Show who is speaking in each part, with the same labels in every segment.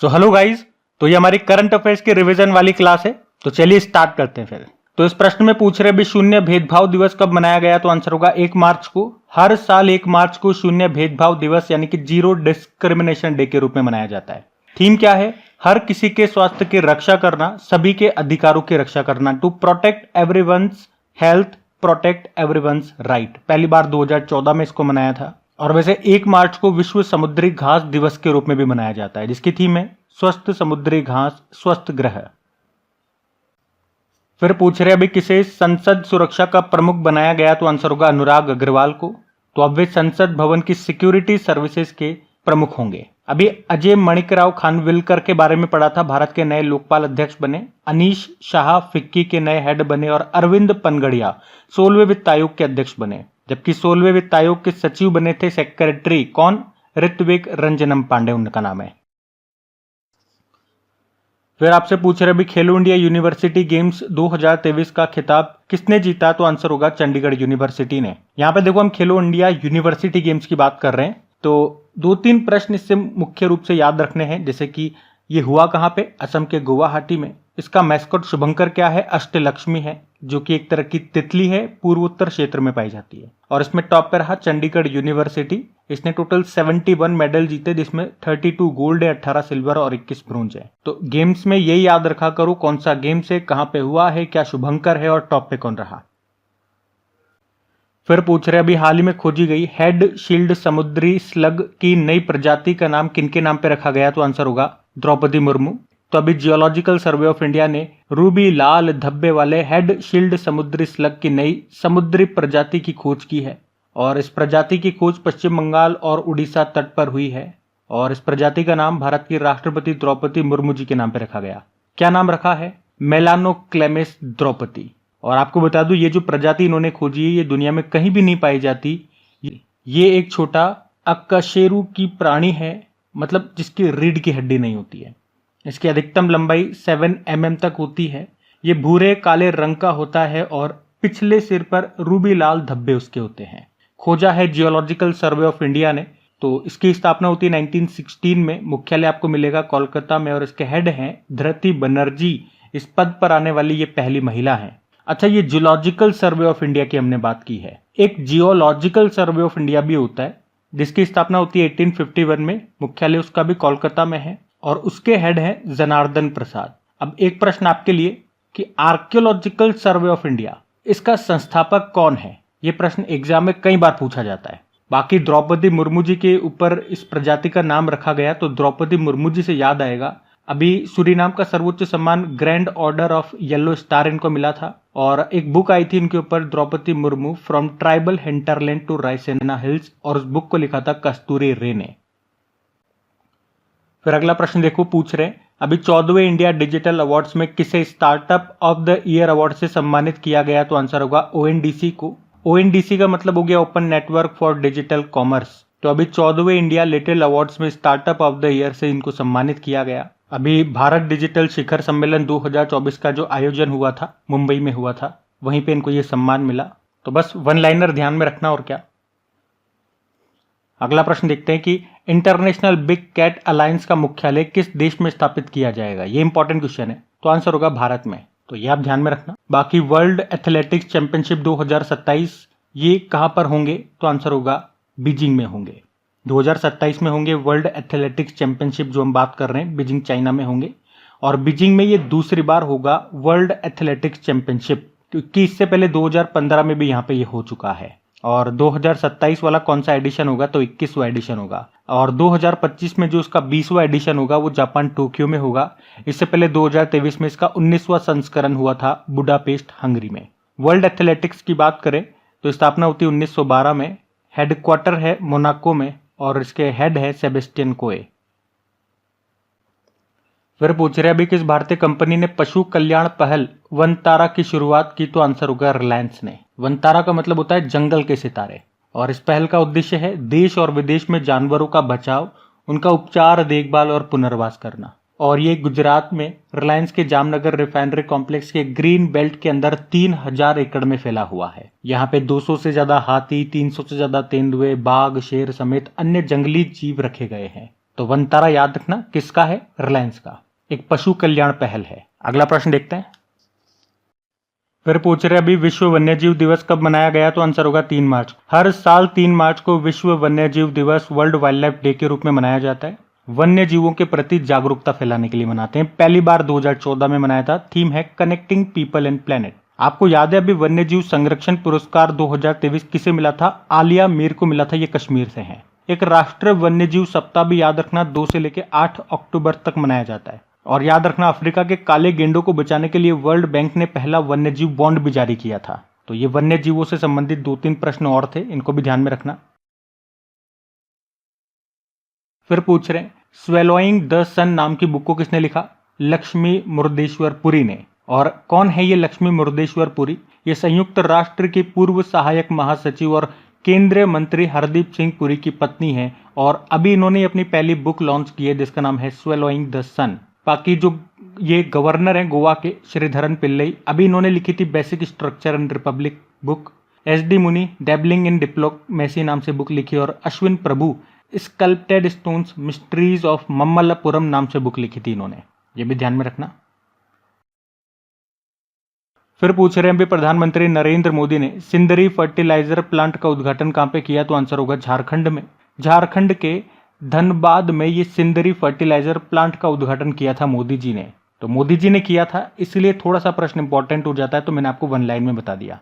Speaker 1: So hello guys, तो ये हमारी करंट अफेयर्स की रिवीजन वाली क्लास है। तो चलिए स्टार्ट करते हैं फिर। तो इस प्रश्न में पूछ रहे भी शून्य भेदभाव दिवस कब मनाया गया, तो आंसर होगा 1 मार्च को। हर साल 1 मार्च को शून्य भेदभाव दिवस यानी कि जीरो डिस्क्रिमिनेशन डे के रूप में मनाया जाता है। थीम क्या है? हर किसी के स्वास्थ्य की रक्षा करना, सभी के अधिकारों की रक्षा करना, to protect everyone's health, protect everyone's right. पहली बार 2014 में इसको मनाया था। और वैसे 1 मार्च को विश्व समुद्री घास दिवस के रूप में भी मनाया जाता है, जिसकी थीम है स्वस्थ समुद्री घास स्वस्थ ग्रह। फिर पूछ रहे अभी किसे संसद सुरक्षा का प्रमुख बनाया गया, तो आंसर होगा अनुराग अग्रवाल को। तो अब वे संसद भवन की सिक्योरिटी सर्विसेज के प्रमुख होंगे। अभी अजय मणिकराव खानविलकर के बारे में पढ़ा था, भारत के नए लोकपाल अध्यक्ष बने। अनीश शाह फिक्की के नए हेड बने और अरविंद पनगड़िया 16वें वित्त आयोग के अध्यक्ष बने। जबकि 16वें वित्त आयोग के सचिव बने थे सेक्रेटरी कौन? ऋत्विक रंजनम पांडे उनका नाम है। फिर आपसे पूछ रहे अभी खेलो इंडिया यूनिवर्सिटी गेम्स 2023 का खिताब किसने जीता, तो आंसर होगा चंडीगढ़ यूनिवर्सिटी ने। यहां पे देखो हम खेलो इंडिया यूनिवर्सिटी गेम्स की बात कर रहे हैं, तो 2-3 प्रश्न इससे मुख्य रूप से याद रखने हैं। जैसे कि ये हुआ कहां पे? असम के गुवाहाटी में। इसका मैस्कॉट शुभंकर क्या है? अष्टलक्ष्मी है, जो कि एक तरह की तितली है, पूर्वोत्तर क्षेत्र में पाई जाती है। और इसमें टॉप पे रहा चंडीगढ़ यूनिवर्सिटी। इसने टोटल 71 मेडल जीते, जिसमें 32 गोल्ड है, 18 सिल्वर और 21 ब्रोंज है। तो गेम्स में यही याद रखा करो कौन सा गेम्स है, कहां पे हुआ है, क्या शुभंकर है और टॉप पे कौन रहा। फिर पूछ रहे अभी हाल ही में खोजी गई हेड शील्ड समुद्री स्लग की नई प्रजाति का नाम किनके नाम पे रखा गया, तो आंसर होगा द्रौपदी मुर्मू। तो अभी जियोलॉजिकल सर्वे ऑफ इंडिया ने रूबी लाल धब्बे वाले हेड शील्ड समुद्री स्लग की नई समुद्री प्रजाति की खोज की है। और इस प्रजाति की खोज पश्चिम बंगाल और उड़ीसा तट पर हुई है। और इस प्रजाति का नाम भारत की राष्ट्रपति द्रौपदी मुर्मू जी के नाम पर रखा गया। क्या नाम रखा है? मेलानोक्लेमिस द्रौपदी। और आपको बता दूं, ये जो प्रजाति इन्होंने खोजी है ये दुनिया में कहीं भी नहीं पाई जाती। ये एक छोटा अकशेरू की प्राणी है, मतलब जिसकी रीढ़ की हड्डी नहीं होती है। इसकी अधिकतम लंबाई 7 mm तक होती है। ये भूरे काले रंग का होता है और पिछले सिर पर रूबी लाल धब्बे उसके होते हैं। खोजा है जियोलॉजिकल सर्वे ऑफ इंडिया ने। तो इसकी स्थापना होती है 1916 में। मुख्यालय आपको मिलेगा कोलकाता में और इसके हेड हैं धृति बनर्जी। इस पद पर आने वाली ये पहली महिला है। अच्छा, ये जियोलॉजिकल सर्वे ऑफ इंडिया की हमने बात की है। एक जियोलॉजिकल सर्वे ऑफ इंडिया भी होता है, जिसकी स्थापना होती है 1851 में। मुख्यालय उसका भी कोलकाता में है और उसके हेड हैं जनार्दन प्रसाद। अब एक प्रश्न आपके लिए कि आर्कियोलॉजिकल सर्वे ऑफ इंडिया, इसका संस्थापक कौन है? ये प्रश्न एग्जाम में कई बार पूछा जाता है। बाकी द्रौपदी मुर्मू जी के ऊपर इस प्रजाति का नाम रखा गया, तो द्रौपदी मुर्मू जी से याद आएगा अभी सूरीनाम का सर्वोच्च सम्मान grand order of yellow star इनको मिला था। और एक बुक आई थी इनके ऊपर, Droupadi Murmu from tribal hinterland to Raisina Hills, और उस बुक को लिखा था कस्तूरी रे ने। फिर अगला प्रश्न देखो, पूछ रहे अभी 14वें इंडिया डिजिटल अवार्ड्स में किसे startup of the year award से सम्मानित किया गया, तो आंसर होगा ओएनडीसी को। ओएनडीसी का मतलब हो गया open network for digital commerce. तो अभी 14वें इंडिया लिटिल अवार्ड्स में स्टार्टअप ऑफ द ईयर से इनको सम्मानित किया गया। अभी भारत डिजिटल शिखर सम्मेलन 2024 का जो आयोजन हुआ था, मुंबई में हुआ था, वहीं पे इनको ये सम्मान मिला। तो बस वन लाइनर ध्यान में रखना और क्या। अगला प्रश्न देखते हैं कि इंटरनेशनल बिग कैट अलायंस का मुख्यालय किस देश में स्थापित किया जाएगा। ये इंपॉर्टेंट क्वेश्चन है, तो आंसर होगा भारत में। तो ये आप ध्यान में रखना। बाकी वर्ल्ड एथलेटिक्स चैंपियनशिप 2027 ये कहां पर होंगे, तो आंसर होगा बीजिंग में होंगे। 2027 में होंगे वर्ल्ड एथलेटिक्स चैंपियनशिप जो हम बात कर रहे हैं, बीजिंग चाइना में होंगे। और बीजिंग में ये दूसरी बार होगा वर्ल्ड एथलेटिक्स चैंपियनशिप, क्योंकि इससे पहले 2015 में भी यहाँ पे ये हो चुका है। और 2027 वाला कौन सा एडिशन होगा, तो 21वां एडिशन होगा। और 2025 में जो उसका 20वां एडिशन होगा वो जापान टोक्यो में होगा। इससे पहले 2023 में इसका 19वां संस्करण हुआ था बुडापेस्ट हंगरी में। वर्ल्ड एथलेटिक्स की बात करें तो स्थापना होती है 1912 में। हेडक्वार्टर है मोनाको में और इसके हेड है सेबेस्टियन कोए। फिर पूछ रहे अभी किस भारतीय कंपनी ने पशु कल्याण पहल वनतारा की शुरुआत की, तो आंसर होगा रिलायंस ने। वनतारा का मतलब होता है जंगल के सितारे। और इस पहल का उद्देश्य है देश और विदेश में जानवरों का बचाव, उनका उपचार, देखभाल और पुनर्वास करना। और ये गुजरात में रिलायंस के जामनगर रिफाइनरी कॉम्प्लेक्स के ग्रीन बेल्ट के अंदर 3000 एकड़ में फैला हुआ है। यहाँ पे 200 से ज्यादा हाथी, 300 से ज्यादा तेंदुए, बाघ, शेर समेत अन्य जंगली जीव रखे गए हैं। तो वनतारा याद रखना किसका है, रिलायंस का, एक पशु कल्याण पहल है। अगला प्रश्न देखते हैं। फिर पूछ रहे अभी विश्व वन्यजीव दिवस कब मनाया गया, तो आंसर होगा 3 मार्च। हर साल 3 मार्च को विश्व वन्यजीव दिवस वर्ल्ड वाइल्ड लाइफ डे के रूप में मनाया जाता है। वन्य जीवों के प्रति जागरूकता फैलाने के लिए मनाते हैं। पहली बार 2014 में मनाया था। थीम है कनेक्टिंग पीपल एंड प्लेनेट। आपको याद है अभी वन्यजीव संरक्षण पुरस्कार 2023 किसे मिला था, आलिया मीर को मिला था, ये कश्मीर से हैं। एक राष्ट्रीय वन्यजीव सप्ताह भी याद रखना 2 से लेकर 8 अक्टूबर तक मनाया जाता है। और याद रखना अफ्रीका के काले गेंडों को बचाने के लिए वर्ल्ड बैंक ने पहला वन्यजीव बॉन्ड भी जारी किया था। तो ये वन्यजीवों से संबंधित 2-3 प्रश्न और थे, इनको भी ध्यान में रखना। फिर पूछ रहे स्वेलोइंग द सन नाम की बुक को किसने लिखा, लक्ष्मी मुर्देश्वर पुरी ने। और कौन है ये लक्ष्मी मुर्देश्वर पुरी, ये संयुक्त राष्ट्र की पूर्व सहायक महासचिव और केंद्रीय मंत्री हरदीप सिंह पुरी की पत्नी है। और अभी इन्होंने अपनी पहली बुक लॉन्च की है जिसका नाम है स्वेलोइंग द सन। बाकी जो ये गवर्नर हैं गोवा के श्रीधरन पिल्लई, अभी इन्होंने लिखी थी basic structure and Republic book. SD. मुनि डैबलिंग इन डिप्लोमेसी नाम से बुक लिखी। और अश्विन प्रभु स्कल्प्टेड स्टोन्स मिस्ट्रीज ऑफ मम्मल्लपुरम नाम से बुक लिखी थी इन्होंने, ये भी ध्यान में रखना। फिर पूछ रहे हैं भी प्रधानमंत्री नरेंद्र मोदी ने सिंदरी फर्टिलाइजर प्लांट का उद्घाटन कहां पे किया, तो आंसर होगा झारखंड में। झारखंड के धनबाद में ये सिंदरी फर्टिलाइजर प्लांट का उद्घाटन किया था मोदी जी ने। तो मोदी जी ने किया था, इसलिए थोड़ा सा प्रश्न इंपॉर्टेंट हो जाता है, तो मैंने आपको 1 लाइन में बता दिया।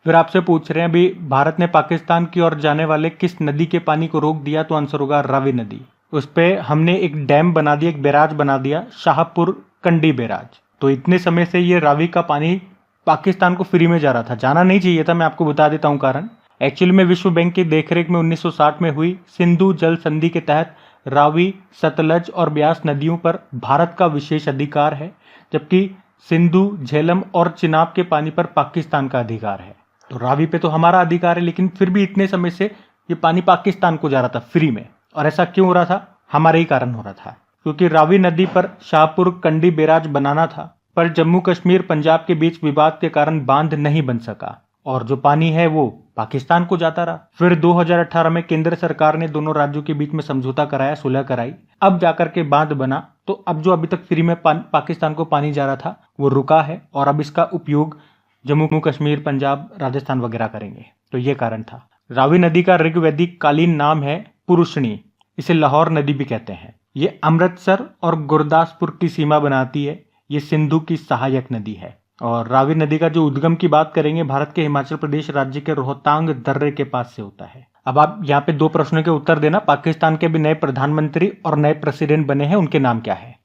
Speaker 1: फिर आपसे पूछ रहे हैं अभी भारत ने पाकिस्तान की ओर जाने वाले किस नदी के पानी को रोक दिया, तो आंसर होगा रावी नदी। उस पर हमने एक डैम बना दिया, एक बैराज बना दिया, शाहपुर कंडी बैराज। तो इतने समय से ये रावी का पानी पाकिस्तान को फ्री में जा रहा था, जाना नहीं चाहिए था। मैं आपको बता देता हूं कारण। एक्चुअली में विश्व बैंक की देखरेख में 1960 में हुई सिंधु जल संधि के तहत रावी, सतलज और ब्यास नदियों पर भारत का विशेष अधिकार है, जबकि सिंधु, झेलम और चिनाब के पानी पर पाकिस्तान का अधिकार है। तो रावी पे तो हमारा अधिकार है, लेकिन फिर भी इतने समय से ये पानी पाकिस्तान को जा रहा था फ्री में। और ऐसा क्यों हो रहा था, हमारे ही कारण हो रहा था, क्योंकि रावी नदी पर शाहपुर कंडी बैराज बनाना था, पर जम्मू कश्मीर पंजाब के बीच विवाद के कारण बांध नहीं बन सका और जो पानी है वो पाकिस्तान को जाता रहा। फिर 2018 में केंद्र सरकार ने दोनों राज्यों के बीच में समझौता कराया, सुलह कराई, अब जाकर के बांध बना। तो अब जो अभी तक फ्री में पाकिस्तान को पानी जा रहा था वो रुका है और अब इसका उपयोग जम्मू कश्मीर, पंजाब, राजस्थान वगैरह करेंगे। तो ये कारण था। रावी नदी का ऋग्वैदिक कालीन नाम है पुरुषणी, इसे लाहौर नदी भी कहते हैं। ये अमृतसर और गुरदासपुर की सीमा बनाती है। ये सिंधु की सहायक नदी है। और रावी नदी का जो उद्गम की बात करेंगे, भारत के हिमाचल प्रदेश राज्य के रोहतांग दर्रे के पास से होता है। अब आप यहाँ पे 2 प्रश्नों के उत्तर देना। पाकिस्तान के भी नए प्रधानमंत्री और नए प्रेसिडेंट बने हैं, उनके नाम क्या है।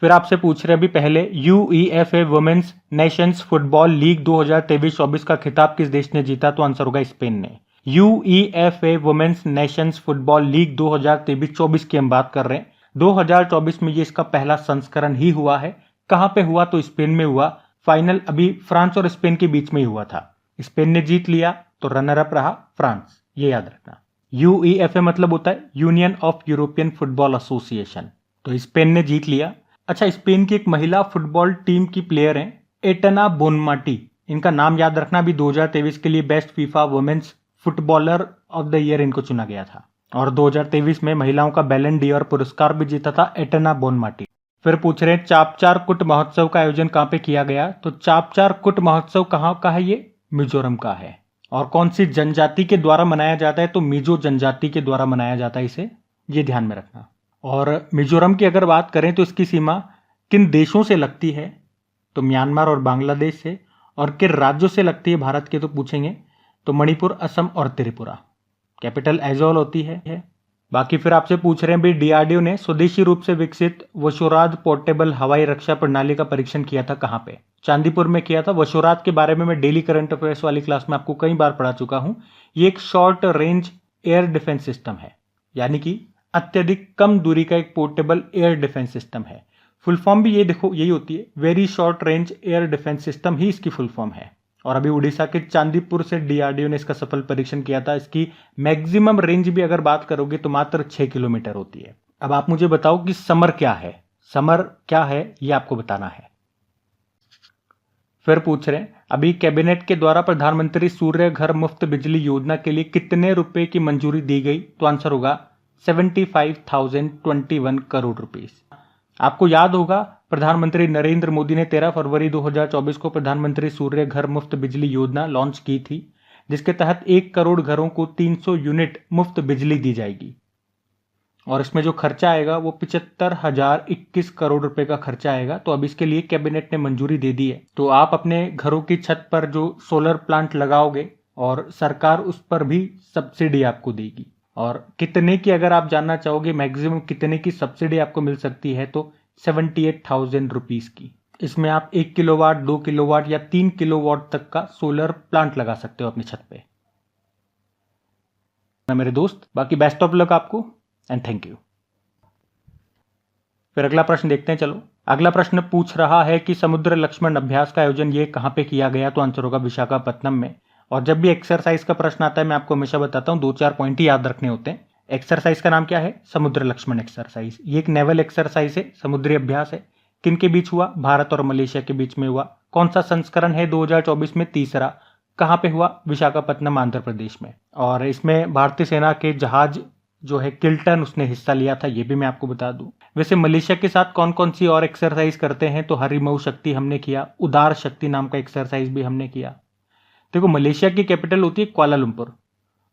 Speaker 1: फिर आपसे पूछ रहे अभी पहले UEFA Women's Nations Football League 2023-24 का खिताब किस देश ने जीता, तो आंसर होगा स्पेन ने। UEFA Women's Nations Football League 2023-24 की हम बात कर रहे हैं। 2024 में ये इसका पहला संस्करण ही हुआ है। कहां पे हुआ, तो स्पेन में हुआ। फाइनल अभी फ्रांस और स्पेन के बीच में ही हुआ था। स्पेन ने जीत लिया तो रनर अप रहा फ्रांस, ये याद रखना। UEFA मतलब होता है Union of European Football Association. तो स्पेन ने जीत लिया। अच्छा, स्पेन की एक महिला फुटबॉल टीम की प्लेयर हैं एटना बोनमाटी। इनका नाम याद रखना। अभी 2023 के लिए best FIFA women's footballer of the year इनको चुना गया था। और 2023 में महिलाओं का बैलन डी और पुरस्कार भी जीता था एटना बोनमाटी। फिर पूछ रहे हैं चापचार कुट महोत्सव का आयोजन कहां पे किया गया, तो चापचार कुट महोत्सव कहां का है, ये मिजोरम का है। और कौन सी जनजाति के द्वारा मनाया जाता है, तो मिजो जनजाति के द्वारा मनाया जाता है इसे, ये ध्यान में रखना। और मिजोरम की अगर बात करें तो इसकी सीमा किन देशों से लगती है, तो म्यांमार और बांग्लादेश से। और किन राज्यों से लगती है भारत के, तो पूछेंगे तो मणिपुर, असम और त्रिपुरा। कैपिटल ऐजोल होती है। बाकी फिर आपसे पूछ रहे हैं भाई DRDO ने स्वदेशी रूप से विकसित वशोराज पोर्टेबल हवाई रक्षा प्रणाली का परीक्षण किया था कहां पे, चांदीपुर में किया था। वशोराज के बारे में मैं डेली करंट अफेयर्स वाली क्लास में आपको कई बार पढ़ा चुका हूं। ये एक short range air defence system है, यानी कि अत्यधिक कम दूरी का एक पोर्टेबल एयर डिफेंस सिस्टम है। फुल फॉर्म भी ये देखो यही होती है, very short range air defence system ही इसकी फुल फॉर्म है। और अभी उड़ीसा के चांदीपुर से DRDO ने इसका सफल परीक्षण किया था। इसकी मैक्सिमम रेंज भी अगर बात करोगे तो मात्र 6 किलोमीटर होती है। अब आप मुझे बताओ कि समर क्या है, समर क्या है ये आपको बताना है। फिर पूछ रहे हैं अभी कैबिनेट के द्वारा प्रधानमंत्री सूर्य घर मुफ्त बिजली योजना के लिए कितने रुपए की मंजूरी दी गई? तो आंसर होगा 75,021 करोड़ रुपीस। आपको याद होगा प्रधानमंत्री नरेंद्र मोदी ने 13 फरवरी 2024 को प्रधानमंत्री सूर्य घर मुफ्त बिजली योजना लॉन्च की थी, जिसके तहत 1 करोड़ घरों को 300 यूनिट मुफ्त बिजली दी जाएगी और इसमें जो खर्चा आएगा वो 75,021 करोड़ रुपए का खर्चा आएगा। तो अब इसके लिए कैबिनेट ने मंजूरी दे दी है। तो आप अपने घरों की छत पर जो सोलर प्लांट लगाओगे और सरकार उस पर भी सब्सिडी आपको देगी। और कितने की अगर आप जानना चाहोगे मैक्सिमम कितने की सब्सिडी आपको मिल सकती है, तो 78,000 रुपीज की। इसमें आप 1 किलोवाट, 2 किलोवाट या 3 किलोवाट तक का सोलर प्लांट लगा सकते हो अपनी छत पे। मेरे दोस्त, बाकी बेस्ट ऑफ लक आपको एंड थैंक यू। फिर अगला प्रश्न देखते हैं। चलो, अगला प्रश्न पूछ रहा है कि समुद्र लक्ष्मण अभ्यास का आयोजन ये कहां पे किया गया? तो आंसर होगा विशाखापत्तनम में। और जब भी एक्सरसाइज का प्रश्न आता है मैं आपको हमेशा बताता हूं 2-4 पॉइंट ही याद रखने होते हैं। एक्सरसाइज का नाम क्या है? समुद्र लक्ष्मण एक्सरसाइज। ये एक नेवल एक्सरसाइज है, समुद्री अभ्यास है। किन के बीच हुआ? भारत और मलेशिया के बीच में हुआ। कौन सा संस्करण है? 2024 में तीसरा। कहां पे हुआ? विशाखापत्तनम, आंध्र प्रदेश में। और इसमें भारतीय सेना के जहाज जो है किल्टन, उसने हिस्सा लिया था, ये भी मैं आपको बता दूं। वैसे मलेशिया के साथ कौन कौन सी और एक्सरसाइज करते हैं? तो हरिमऊ शक्ति हमने किया, उदार शक्ति नाम का एक्सरसाइज भी हमने किया। देखो, मलेशिया की कैपिटल होती है कुआलालंपुर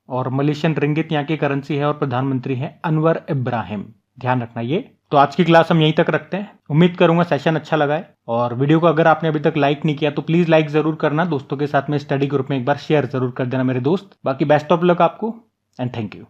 Speaker 1: और मलेशियन रिंगिट यहाँ की करेंसी है और प्रधानमंत्री हैं अनवर इब्राहिम। ध्यान रखना ये। तो आज की क्लास हम यहीं तक रखते हैं। उम्मीद करूंगा सेशन अच्छा लगा है और वीडियो को अगर आपने अभी तक लाइक नहीं किया तो प्लीज लाइक जरूर करना। दोस्तों के साथ में स्टडी ग्रुप में एक बार शेयर जरूर कर देना मेरे दोस्त। बाकी बेस्ट ऑफ लक आपको एंड थैंक यू।